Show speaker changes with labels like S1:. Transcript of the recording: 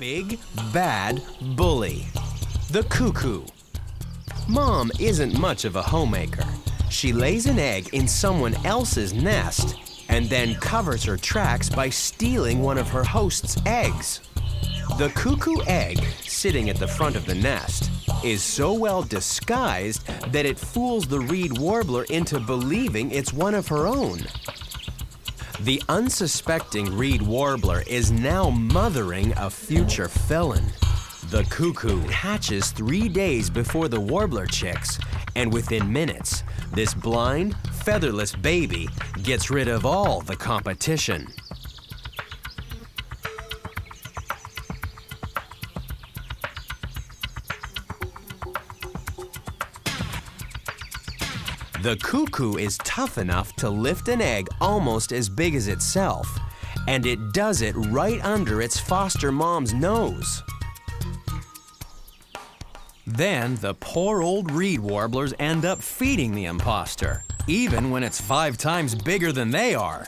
S1: big, bad bully. The cuckoo. Mom isn't much of a homemaker. She lays an egg in someone else's nest and then covers her tracks by stealing one of her host's eggs. The cuckoo egg, sitting at the front of the nest, is so well disguised that it fools the reed warbler into believing it's one of her own. The unsuspecting reed warbler is now mothering a future felon. The cuckoo hatches 3 days before the warbler chicks, and within minutes, this blind, featherless baby gets rid of all the competition. The cuckoo is tough enough to lift an egg almost as big as itself, and it does it right under its foster mom's nose. Then the poor old reed warblers end up feeding the imposter, even when it's 5 times bigger than they are.